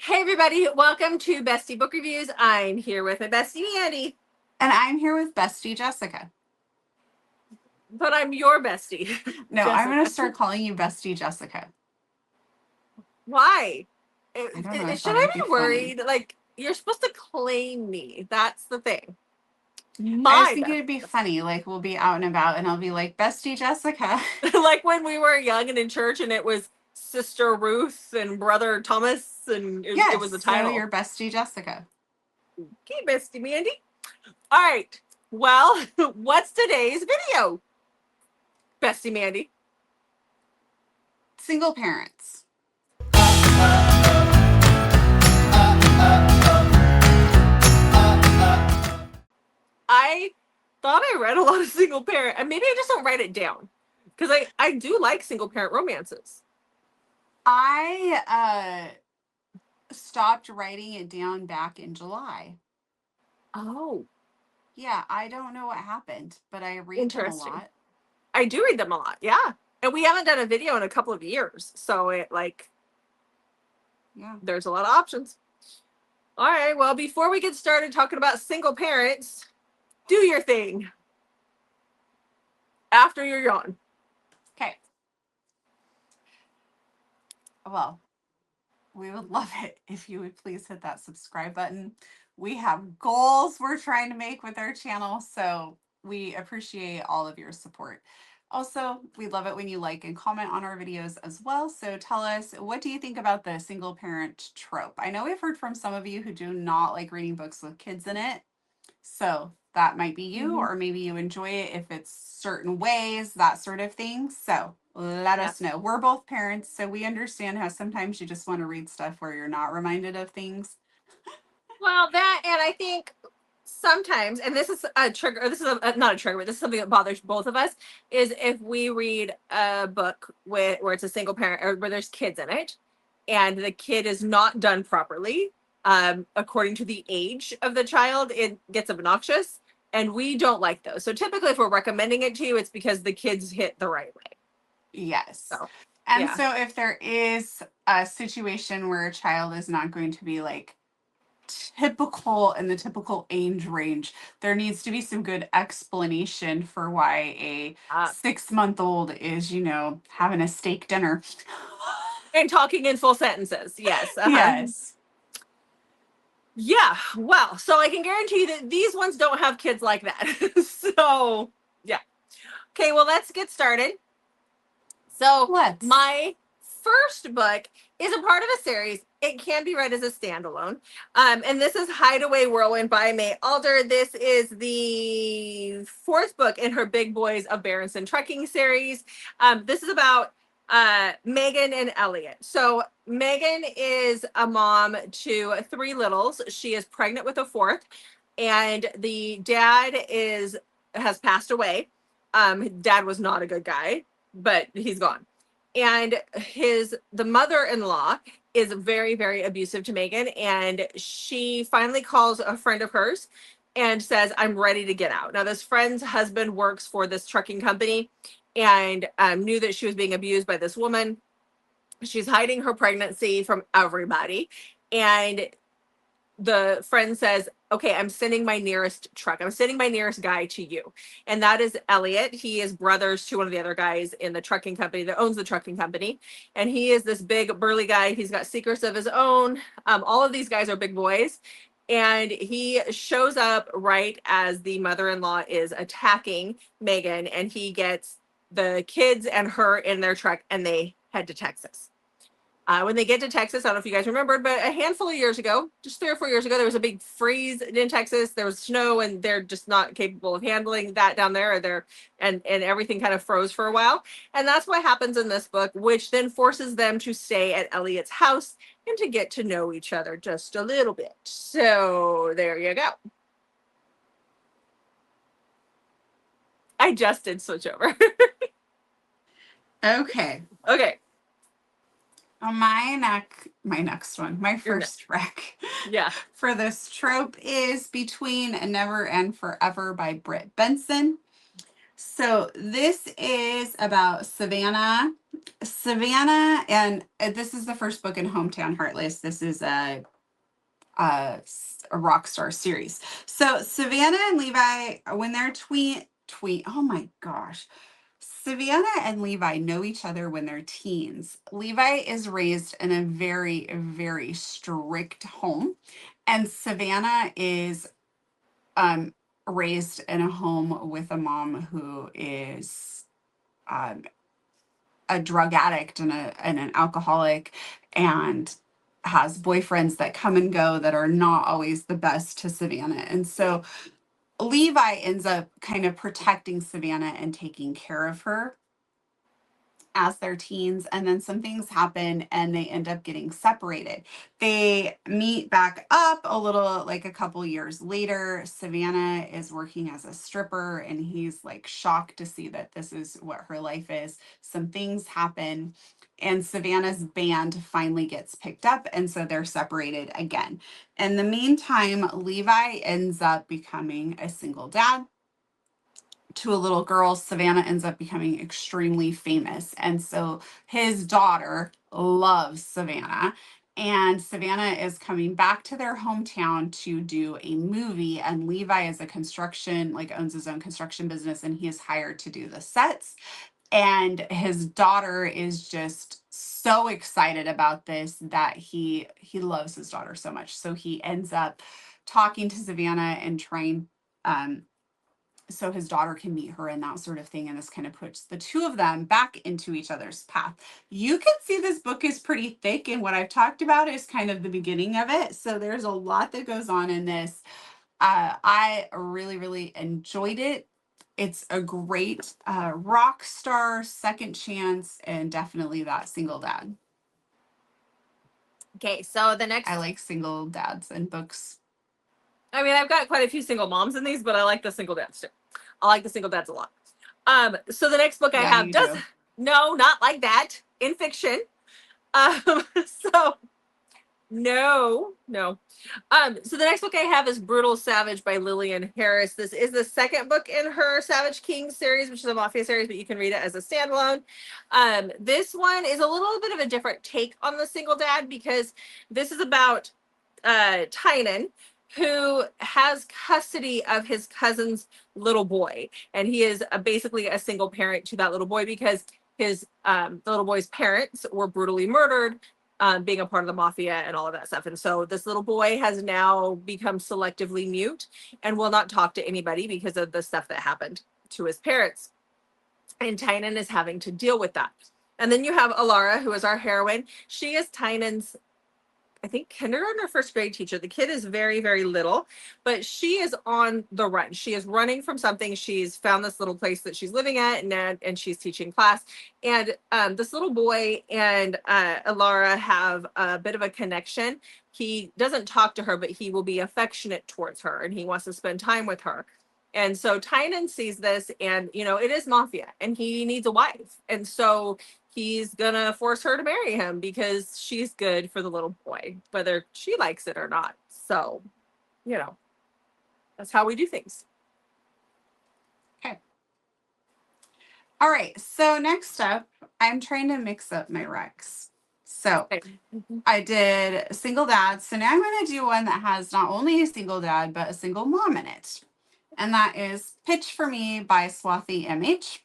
Hey everybody, welcome to Bestie Book Reviews. I'm here with my bestie Andy. And I'm here with bestie Jessica. But I'm your bestie. No, Jessica. I'm going to start calling you bestie Jessica. Why? I don't know. Should I be worried? Funny. Like, you're supposed to claim me. That's the thing. I was thinking it'd be funny. Like, we'll be out and about and I'll be like, bestie Jessica. Like when we were young and in church and it was Sister Ruth and Brother Thomas and it was the title. So you're bestie Jessica. Okay, bestie Mandy. All right. Well, what's today's video? Bestie Mandy. Single parents. I thought I read a lot of single parent, and maybe I just don't write it down because I do like single parent romances. I stopped writing it down back in July. Oh. Yeah, I don't know what happened, but I read them a lot. I do read them a lot, yeah. And we haven't done a video in a couple of years, so there's a lot of options. All right, well, before we get started talking about single parents, do your thing after you're yawn. Okay. Well, we would love it if you would please hit that subscribe button. We have goals we're trying to make with our channel, so we appreciate all of your support. Also, we love it when you like and comment on our videos as well. So tell us, what do you think about the single parent trope? I know we've heard from some of you who do not like reading books with kids in it. So that might be you, or maybe you enjoy it if it's certain ways, that sort of thing. So let us know. We're both parents, so we understand how sometimes you just want to read stuff where you're not reminded of things. Well, that, and I think sometimes, and this is a trigger, this is not a trigger, but this is something that bothers both of us, is if we read a book where it's a single parent or where there's kids in it and the kid is not done properly, according to the age of the child, it gets obnoxious, and we don't like those. So typically if we're recommending it to you, it's because the kids hit the right way. Yes. So if there is a situation where a child is not going to be like typical in the typical age range, there needs to be some good explanation for why a 6-month-old is, having a steak dinner and talking in full sentences. Yes. Yes. Yeah, well, so I can guarantee that these ones don't have kids like that. So, yeah. Okay, well, let's get started. So, my first book is a part of a series. It can be read as a standalone. And this is Hideaway Whirlwind by May Alder. This is the fourth book in her Big Boys of Berenson Trekking series. This is about Megan and Elliot. So Megan is a mom to 3 littles. She is pregnant with a 4th, and the dad has passed away. Dad was not a good guy, but he's gone. And the mother-in-law is very, very abusive to Megan, and she finally calls a friend of hers and says, I'm ready to get out. Now, this friend's husband works for this trucking company and knew that she was being abused by this woman. She's hiding her pregnancy from everybody. And the friend says, okay, I'm sending my nearest truck. I'm sending my nearest guy to you. And that is Elliot. He is brothers to one of the other guys in the trucking company that owns the trucking company. And he is this big burly guy. He's got secrets of his own. All of these guys are big boys. And he shows up right as the mother-in-law is attacking Megan, and he gets the kids and her in their truck, and they head to Texas. When they get to Texas, I don't know if you guys remembered, but a handful of years ago, just 3 or 4 years ago, there was a big freeze in Texas. There was snow, and they're just not capable of handling that down there. And everything kind of froze for a while. And that's what happens in this book, which then forces them to stay at Elliot's house and to get to know each other just a little bit. So there you go. I just did switch over. Okay. My next one, my first rec for this trope is Between Never and Forever by Britt Benson. So this is about Savannah. Savannah, and this is the first book in Hometown Heartless. This is a rock star series. So Savannah and Levi, when they're oh my gosh. Savannah and Levi know each other when they're teens. Levi is raised in a very, very strict home, and Savannah is raised in a home with a mom who is um, a drug addict and an alcoholic, and has boyfriends that come and go that are not always the best to Savannah. And so Levi ends up kind of protecting Savannah and taking care of her as their teens, and then some things happen and they end up getting separated. They meet back up a little, like a couple years later. Savannah is working as a stripper and he's like shocked to see that this is what her life is. Some things happen and Savannah's band finally gets picked up, and so they're separated again. In the meantime, Levi ends up becoming a single dad to a little girl. Savannah ends up becoming extremely famous. And so his daughter loves Savannah. And Savannah is coming back to their hometown to do a movie. And Levi is a construction, like owns his own construction business, and he is hired to do the sets. And his daughter is just so excited about this that he loves his daughter so much. So he ends up talking to Savannah and trying so his daughter can meet her and that sort of thing. And this kind of puts the two of them back into each other's path. You can see this book is pretty thick, and what I've talked about is kind of the beginning of it. So there's a lot that goes on in this. I really, really enjoyed it. It's a great rock star second chance, and definitely that single dad. Okay, so the next, I like single dads in books. I mean, I've got quite a few single moms in these, but I like the single dads too. I like the single dads a lot. So the next book I have does no, not like that, in fiction. So no. So the next book I have is Brutal Savage by Lillian Harris. This is the second book in her Savage King series, which is a mafia series, but you can read it as a standalone. This one is a little bit of a different take on the single dad, because this is about Tynan, who has custody of his cousin's little boy, and he is basically a single parent to that little boy because his the little boy's parents were brutally murdered, being a part of the mafia and all of that stuff. And so this little boy has now become selectively mute and will not talk to anybody because of the stuff that happened to his parents. And Tynan is having to deal with that. And then you have Alara, who is our heroine. She is Tynan's, I think, kindergarten or first grade teacher. The kid is very, very little, but she is on the run. She is running from something. She's found this little place that she's living at, and she's teaching class. And this little boy and Alara have a bit of a connection. He doesn't talk to her, but he will be affectionate towards her, and he wants to spend time with her. And so Tynan sees this, and it is mafia, and he needs a wife. And so he's gonna force her to marry him because she's good for the little boy, whether she likes it or not. So, that's how we do things. Okay. All right. So next up, I'm trying to mix up my recs. So I did single dad. So now I'm going to do one that has not only a single dad, but a single mom in it. And that is Pitch for Me by Swathy MH.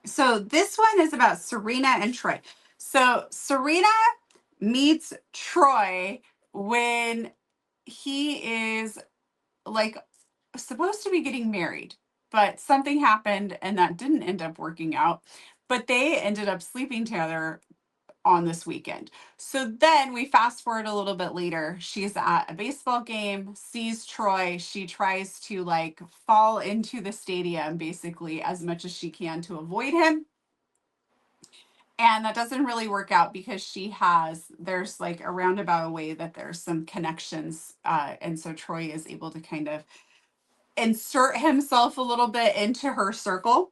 So this one is about Serena and Troy. So Serena meets Troy when he is like supposed to be getting married, but something happened and that didn't end up working out. But they ended up sleeping together on this weekend. So then we fast forward a little bit later. She's at a baseball game, sees Troy. She tries to like fall into the stadium basically as much as she can to avoid him. And that doesn't really work out because there's like a roundabout way that there's some connections. And so Troy is able to kind of insert himself a little bit into her circle.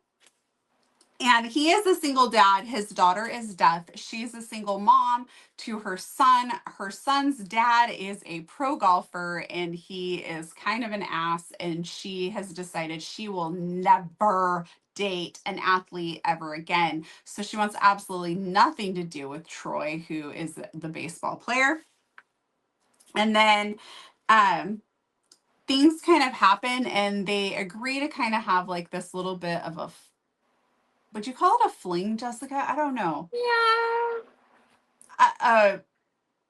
And he is a single dad. His daughter is deaf. She's a single mom to her son. Her son's dad is a pro golfer, and he is kind of an ass. And she has decided she will never date an athlete ever again. So she wants absolutely nothing to do with Troy, who is the baseball player. And then things kind of happen and they agree to kind of have like this little bit of a, would you call it a fling, Jessica? I don't know. Yeah.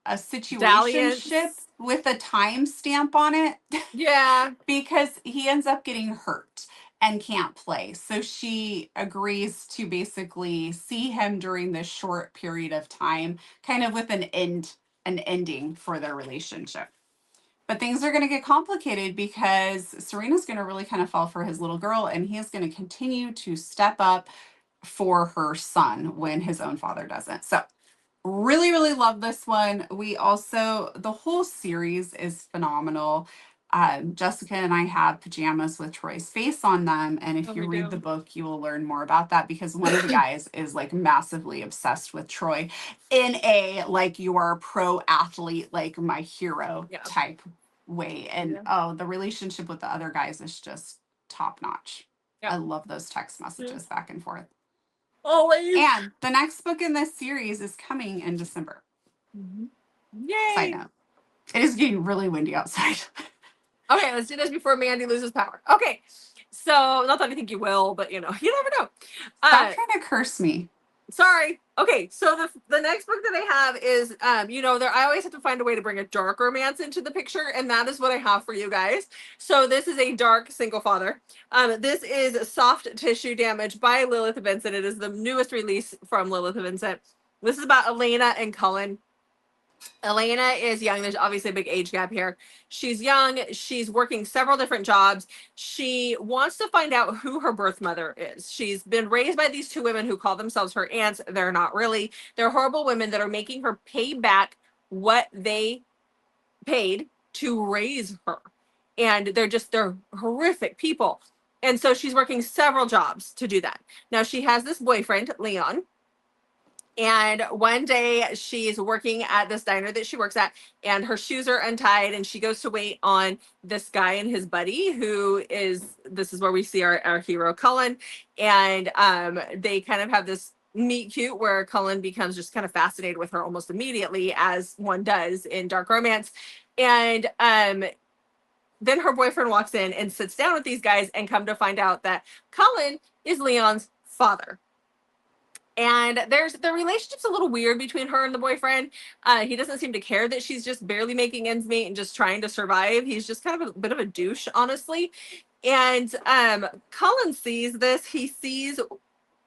A situationship Dalliance. with a timestamp on it. Yeah. Because he ends up getting hurt and can't play. So she agrees to basically see him during this short period of time, kind of with an ending for their relationship. But things are going to get complicated because Serena's going to really kind of fall for his little girl, and he is going to continue to step up for her son when his own father doesn't. So really, really love this one. We also, the whole series is phenomenal. Jessica and I have pajamas with Troy's face on them. And if you read the book, you will learn more about that because one of the guys is like massively obsessed with Troy in a like you are a pro athlete, like my hero type way. And the relationship with the other guys is just top notch. I love those text messages back and forth. Always. And the next book in this series is coming in December. Yay. Side note. It is getting really windy outside. Okay, let's do this before Mandy loses power. Okay. So, not that I think you will, but you never know. Stop trying to curse me. Sorry. Okay, so the next book that I have is, I always have to find a way to bring a dark romance into the picture, and that is what I have for you guys. So this is a dark single father. This is Soft Tissue Damage by Lilith Vincent. It is the newest release from Lilith Vincent. This is about Elena and Cullen. Elena is young. There's obviously a big age gap here. She's young. She's working several different jobs. She wants to find out who her birth mother is. She's been raised by these two women who call themselves her aunts. They're not really. They're horrible women that are making her pay back what they paid to raise her. And they're horrific people. And so she's working several jobs to do that. Now she has this boyfriend, Leon. And one day she's working at this diner that she works at, and her shoes are untied, and she goes to wait on this guy and his buddy, this is where we see our hero Cullen. And they kind of have this meet cute where Cullen becomes just kind of fascinated with her almost immediately, as one does in dark romance. And then her boyfriend walks in and sits down with these guys, and come to find out that Cullen is Leon's father. And the relationship's a little weird between her and the boyfriend. He doesn't seem to care that she's just barely making ends meet and just trying to survive. He's just kind of a bit of a douche, honestly. And Cullen sees this. He sees,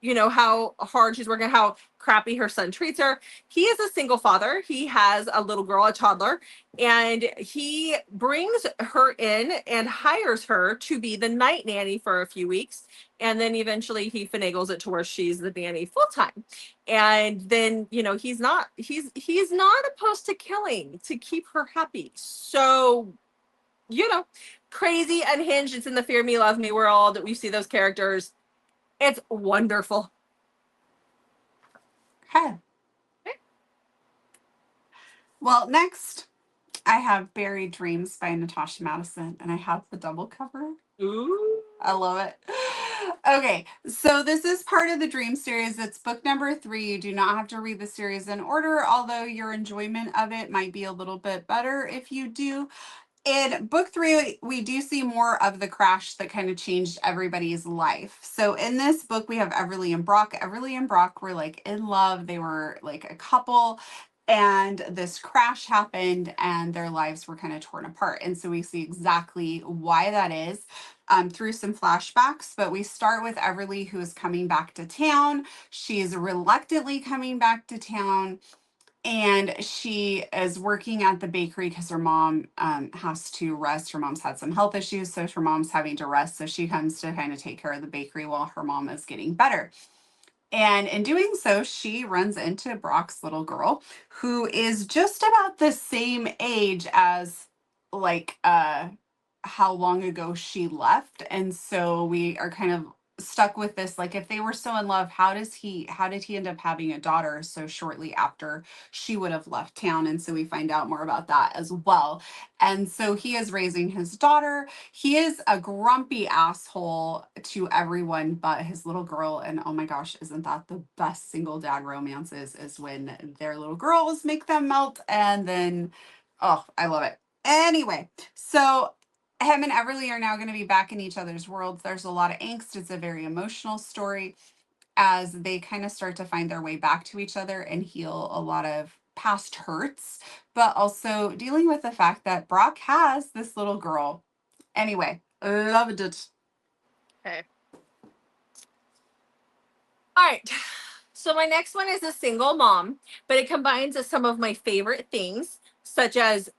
how hard she's working, how crappy her son treats her. He is a single father. He has a little girl, a toddler, and he brings her in and hires her to be the night nanny for a few weeks. And then eventually he finagles it to where she's the nanny full time. And then, he's not opposed to killing to keep her happy. So, crazy, unhinged. It's in the Fear Me, Love Me world. We see those characters. It's wonderful. Okay. Well, next I have Buried Dreams by Natasha Madison, and I have the double cover. Ooh. I love it. Okay, so this is part of the Dream series. It's book number 3. You do not have to read the series in order, although your enjoyment of it might be a little bit better if you do. In book 3, we do see more of the crash that kind of changed everybody's life. So in this book, we have Everly and Brock. Everly and Brock were like in love. They were like a couple, and this crash happened and their lives were kind of torn apart. And so we see exactly why that is through some flashbacks. But we start with Everly, who is coming back to town. She's reluctantly coming back to town. And she is working at the bakery because her mom has to rest. Her mom's had some health issues, so her mom's having to rest. So she comes to kind of take care of the bakery while her mom is getting better. And in doing so, she runs into Brock's little girl, who is just about the same age as how long ago she left. And so we are kind of stuck with this, like, if they were so in love, how did he end up having a daughter so shortly after she would have left town? And so we find out more about that as well. And so he is raising his daughter. He is a grumpy asshole to everyone but his little girl. And oh my gosh, isn't that the best single dad romances, is when their little girls make them melt, and then, oh, I love it. Anyway, so him and Everly are now going to be back in each other's worlds. There's a lot of angst. It's a very emotional story as they kind of start to find their way back to each other and heal a lot of past hurts, but also dealing with the fact that Brock has this little girl. Anyway, loved it. Okay. All right. So my next one is a single mom, but it combines some of my favorite things, such as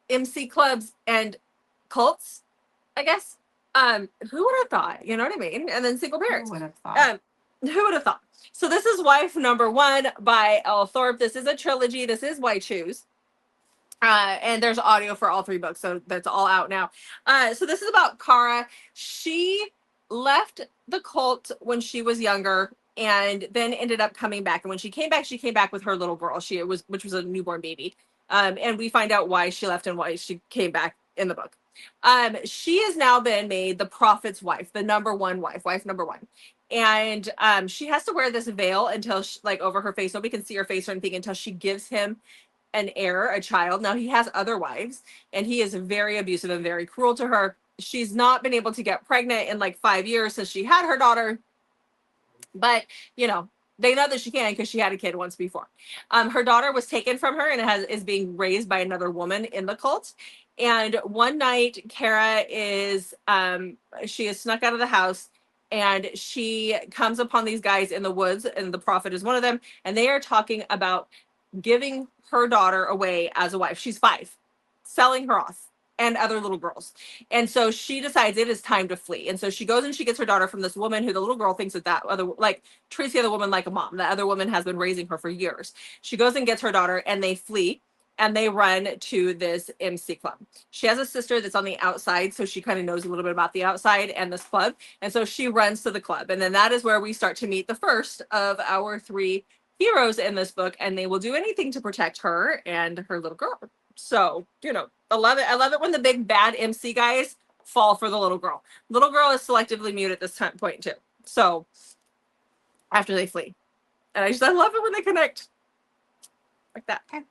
MC clubs and cults, I guess. Who would have thought? You know what I mean? And then single parents. Who would have thought? Who would have thought? So this is Wife Number One by Elle Thorpe. This is a trilogy. This is Why Choose. And there's audio for all 3 books, so that's all out now. So this is about Kara. She left the cult when she was younger and then ended up coming back. And when she came back with her little girl. Which was a newborn baby. And we find out why she left and why she came back in the book. She has now been made the prophet's wife, the number one wife number one. And she has to wear this veil until like over her face. Nobody can see her face or anything until she gives him an heir, a child. Now he has other wives and he is very abusive and very cruel to her. She's not been able to get pregnant in like 5 years since she had her daughter. But, they know that she can because she had a kid once before. Her daughter was taken from her and is being raised by another woman in the cult. And one night, Kara she is snuck out of the house and she comes upon these guys in the woods, and the prophet is one of them. And they are talking about giving her daughter away as a wife. She's 5, selling her off, and other little girls. And so she decides it is time to flee. And so she goes and she gets her daughter from this woman who the little girl thinks that other, like, treats the other woman like a mom. The other woman has been raising her for years. She goes and gets her daughter and they flee and they run to this MC club. She has a sister that's on the outside, so she kind of knows a little bit about the outside and this club. And so she runs to the club. And then that is where we start to meet the first of our 3 heroes in this book, and they will do anything to protect her and her little girl. So, I love it. I love it when the big bad MC guys fall for the little girl. Little girl is selectively mute at this point too. So after they flee. And I love it when they connect like that. Okay.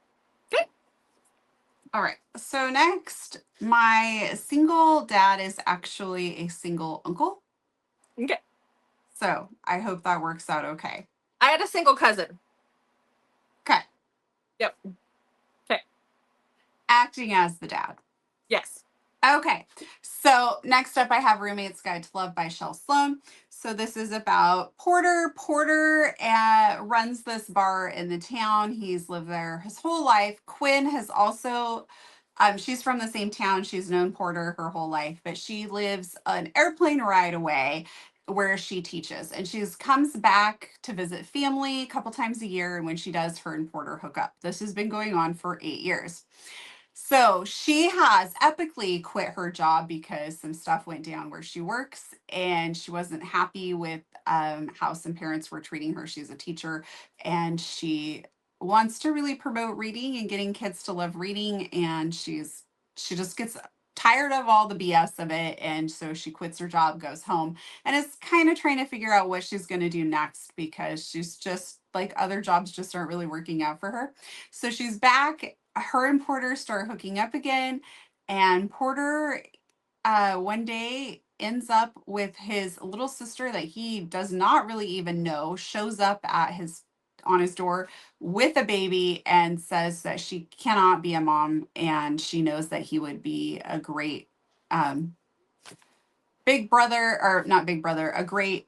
All right. So next, my single dad is actually a single uncle. Okay. So I hope that works out okay. I had a single cousin. Okay. Yep. Okay. Acting as the dad. Yes. Okay. So next up, I have Roommate's Guide to Love by Shel Sloan. So this is about Porter. Porter runs this bar in the town. He's lived there his whole life. Quinn has also, she's from the same town. She's known Porter her whole life, but she lives an airplane ride away where she teaches. And she comes back to visit family a couple times a year. And when she does, her and Porter hook up. This has been going on for 8 years. So she has epically quit her job because some stuff went down where she works and she wasn't happy with how some parents were treating her. She's a teacher and she wants to really promote reading and getting kids to love reading. And she just gets tired of all the BS of it. And so she quits her job, goes home, and is kind of trying to figure out what she's going to do next because she's just like other jobs just aren't really working out for her. So she's back. Her and Porter start hooking up again, and Porter one day ends up with his little sister that he does not really even know, shows up on his door with a baby and says that she cannot be a mom, and she knows that he would be a great big brother, or not big brother, a great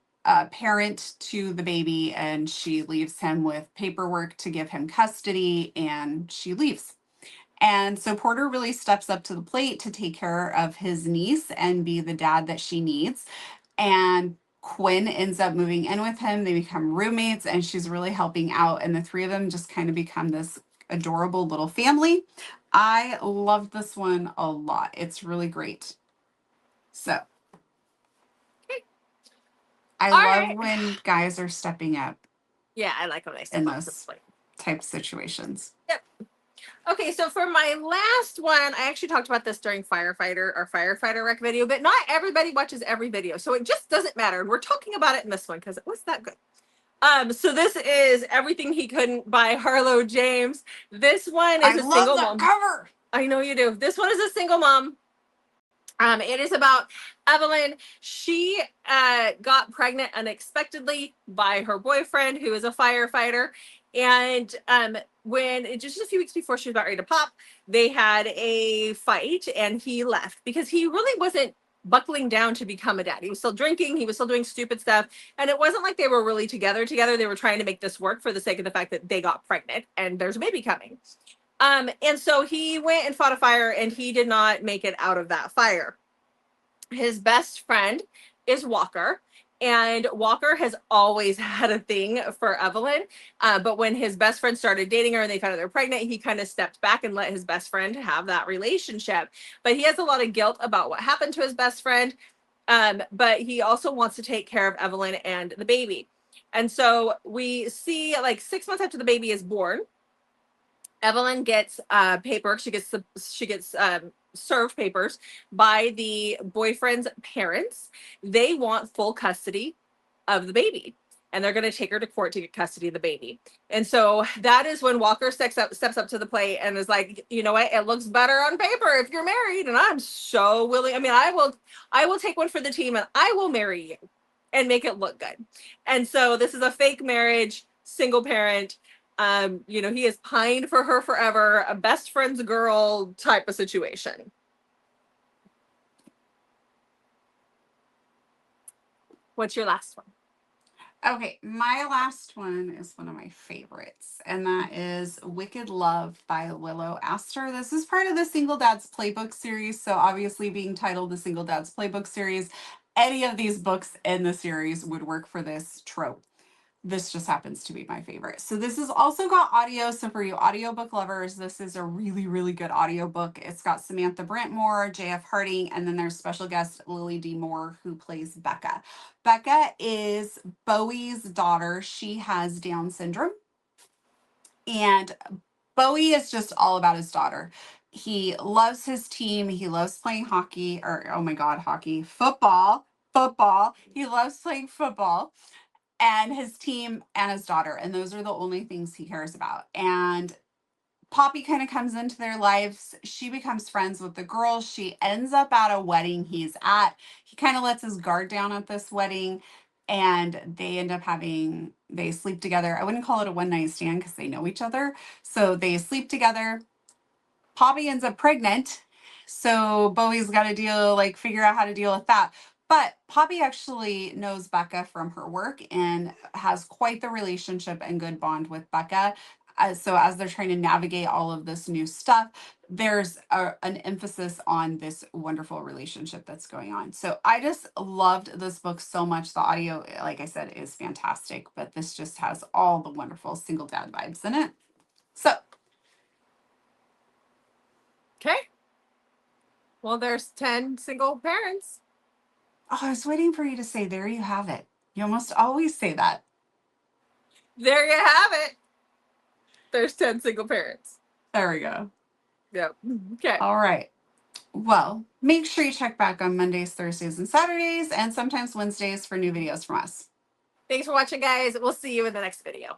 parent to the baby, and she leaves him with paperwork to give him custody, and she leaves. And so Porter really steps up to the plate to take care of his niece and be the dad that she needs. And Quinn ends up moving in with him. They become roommates and she's really helping out. And the 3 of them just kind of become this adorable little family. I love this one a lot. It's really great. So. I All love right. when guys are stepping up Yeah, I like when they step in up to the those plate. type situations. Yep. Okay, so for my last one, I actually talked about this during firefighter rec video, but not everybody watches every video, so it just doesn't matter. And we're talking about it in this one because it was that good. So this is Everything He Couldn't by Harlow James. This one is I a love single that mom. cover. I know you do. This one is a single mom. It is about Evelyn. She got pregnant unexpectedly by her boyfriend, who is a firefighter. And when just a few weeks before she was about ready to pop, they had a fight and he left because he really wasn't buckling down to become a dad. He was still drinking. He was still doing stupid stuff. And it wasn't like they were really together. They were trying to make this work for the sake of the fact that they got pregnant and there's a baby coming. And so he went and fought a fire and he did not make it out of that fire. His best friend is Walker, and Walker has always had a thing for Evelyn. But when his best friend started dating her and they found out they're pregnant, he kind of stepped back and let his best friend have that relationship. But he has a lot of guilt about what happened to his best friend. But he also wants to take care of Evelyn and the baby. And so we see like 6 months after the baby is born, Evelyn gets paperwork. She gets served papers by the boyfriend's parents. They want full custody of the baby, and they're going to take her to court to get custody of the baby. And so that is when Walker steps up to the plate and is like, you know what? It looks better on paper if you're married, and I'm so willing. I mean, I will take one for the team, and I will marry you and make it look good. And so this is a fake marriage, single parent. He has pined for her forever, a best friend's girl type of situation. What's your last one? Okay, my last one is one of my favorites, and that is Wicked Love by Willow Astor. This is part of the Single Dad's Playbook series, so obviously being titled the Single Dad's Playbook series, any of these books in the series would work for this trope. This just happens to be my favorite. So this has also got audio. So for you audiobook lovers, this is a really, really good audiobook. It's got Samantha Brantmore, J.F. Harding, and then there's special guest Lily D. Moore, who plays Becca. Becca is Bowie's daughter. She has Down syndrome. And Bowie is just all about his daughter. He loves his team. He loves playing hockey, or oh my God, hockey, football. He loves playing football and his team and his daughter. And those are the only things he cares about. And Poppy kind of comes into their lives. She becomes friends with the girls. She ends up at a wedding he's at. He kind of lets his guard down at this wedding. And they end up they sleep together. I wouldn't call it a one night stand because they know each other. So they sleep together. Poppy ends up pregnant. So Bowie's got to figure out how to deal with that. But Poppy actually knows Becca from her work and has quite the relationship and good bond with Becca. So as they're trying to navigate all of this new stuff, there's an emphasis on this wonderful relationship that's going on. So I just loved this book so much. The audio, like I said, is fantastic, but this just has all the wonderful single dad vibes in it. So. Okay. Well, there's 10 single parents. Oh, I was waiting for you to say, there you have it. You almost always say that. There you have it. There's 10 single parents. There we go. Yep. Okay. All right. Well, make sure you check back on Mondays, Thursdays, and Saturdays, and sometimes Wednesdays for new videos from us. Thanks for watching, guys. We'll see you in the next video.